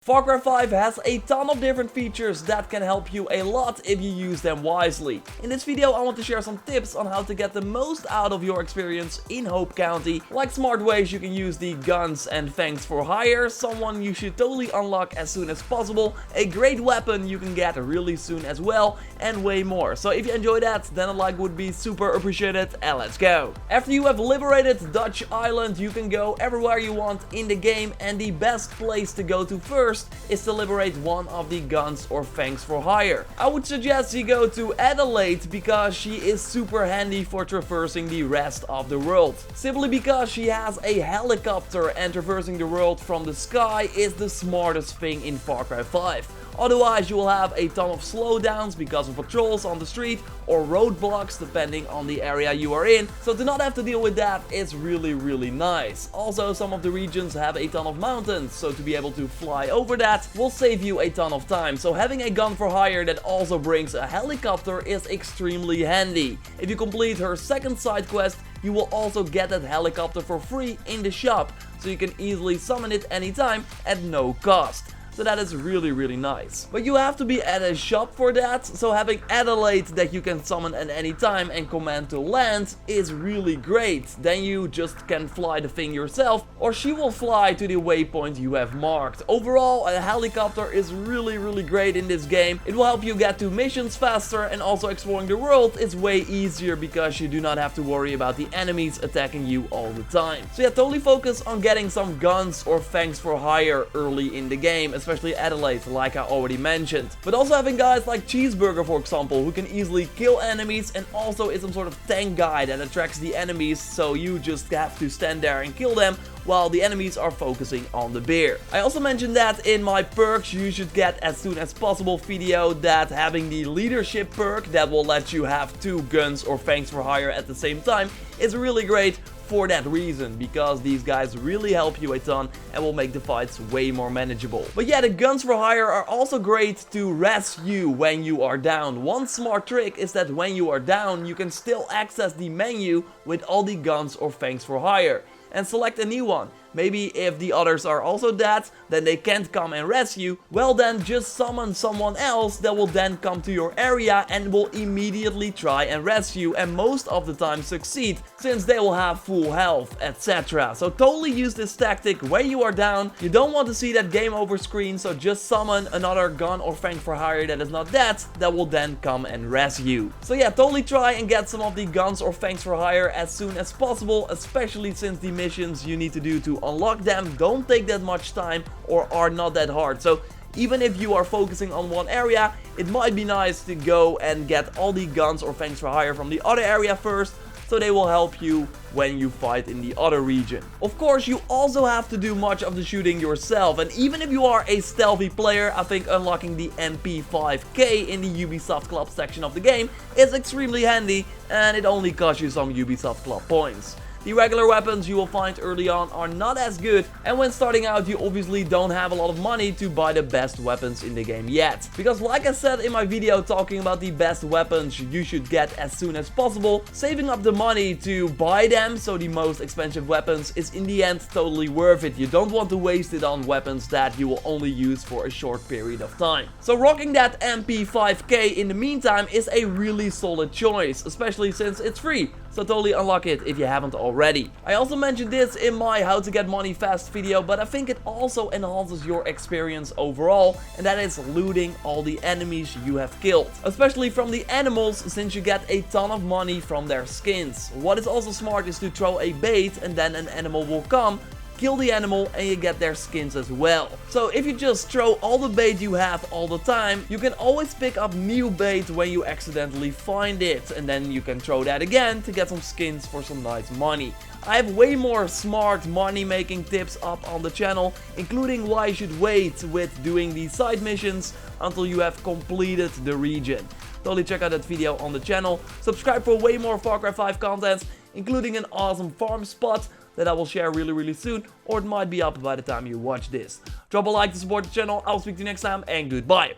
Farcry 5 has a ton of different features that can help you a lot if you use them wisely. In this video I want to share some tips on how to get the most out of your experience in Hope County, like smart ways you can use the guns and fangs for hire, someone you should totally unlock as soon as possible, a great weapon you can get really soon as well, and way more. So if you enjoy that, then a like would be super appreciated, and let's go! After you have liberated Dutch Island, you can go everywhere you want in the game, and the best place to go to first is to liberate one of the guns or fangs for hire. I would suggest you go to Adelaide because she is super handy for traversing the rest of the world. Simply because she has a helicopter and traversing the world from the sky is the smartest thing in Farcry 5. Otherwise you will have a ton of slowdowns because of patrols on the street or roadblocks depending on the area you are in, so to not have to deal with that is really nice. Also, some of the regions have a ton of mountains, so to be able to fly over that will save you a ton of time, so having a gun for hire that also brings a helicopter is extremely handy. If you complete her second side quest, you will also get that helicopter for free in the shop, so you can easily summon it anytime at no cost. So that is really nice. But you have to be at a shop for that, so having Adelaide that you can summon at any time and command to land is really great. Then you just can fly the thing yourself, or she will fly to the waypoint you have marked. Overall, a helicopter is really great in this game. It will help you get to missions faster, and also exploring the world is way easier because you do not have to worry about the enemies attacking you all the time. So yeah, totally focus on getting some guns or fangs for hire early in the game, especially Adelaide, like I already mentioned. But also having guys like Cheeseburger, for example, who can easily kill enemies and also is some sort of tank guy that attracts the enemies, so you just have to stand there and kill them while the enemies are focusing on the beer. I also mentioned that in my perks you should get as soon as possible video, that having the leadership perk that will let you have 2 guns or fangs for hire at the same time is really great for that reason, because these guys really help you a ton and will make the fights way more manageable. But yeah, the guns for hire are also great to rescue when you are down. One smart trick is that when you are down, you can still access the menu with all the guns or fangs for hire and select a new one. Maybe if the others are also dead, then they can't come and rescue, well then just summon someone else that will then come to your area and will immediately try and rescue, and most of the time succeed, since they will have full health, etc. So totally use this tactic when you are down. You don't want to see that game over screen, so just summon another gun or fang for hire that is not dead, that will then come and rescue. So yeah, totally try and get some of the guns or fangs for hire as soon as possible, especially since the missions you need to do to unlock them don't take that much time or are not that hard. So even if you are focusing on one area, it might be nice to go and get all the guns or fangs for hire from the other area first, so they will help you when you fight in the other region. Of course, you also have to do much of the shooting yourself, and even if you are a stealthy player, I think unlocking the MP5K in the Ubisoft Club section of the game is extremely handy, and it only costs you some Ubisoft Club points. The regular weapons you will find early on are not as good, and when starting out you obviously don't have a lot of money to buy the best weapons in the game yet. Because like I said in my video talking about the best weapons you should get as soon as possible, saving up the money to buy them, so the most expensive weapons, is in the end totally worth it. You don't want to waste it on weapons that you will only use for a short period of time. So rocking that MP5K in the meantime is a really solid choice, especially since it's free. So totally unlock it if you haven't already. I also mentioned this in my how to get money fast video, but I think it also enhances your experience overall, and that is looting all the enemies you have killed. Especially from the animals, since you get a ton of money from their skins. What is also smart is to throw a bait and then an animal will come, kill the animal, and you get their skins as well. So if you just throw all the bait you have all the time, you can always pick up new bait when you accidentally find it, and then you can throw that again to get some skins for some nice money. I have way more smart money making tips up on the channel, including why you should wait with doing these side missions until you have completed the region. Totally check out that video on the channel. Subscribe for way more Farcry 5 content, including an awesome farm spot that I will share really soon, or it might be up by the time you watch this. Drop a like to support the channel. I'll speak to you next time, and goodbye.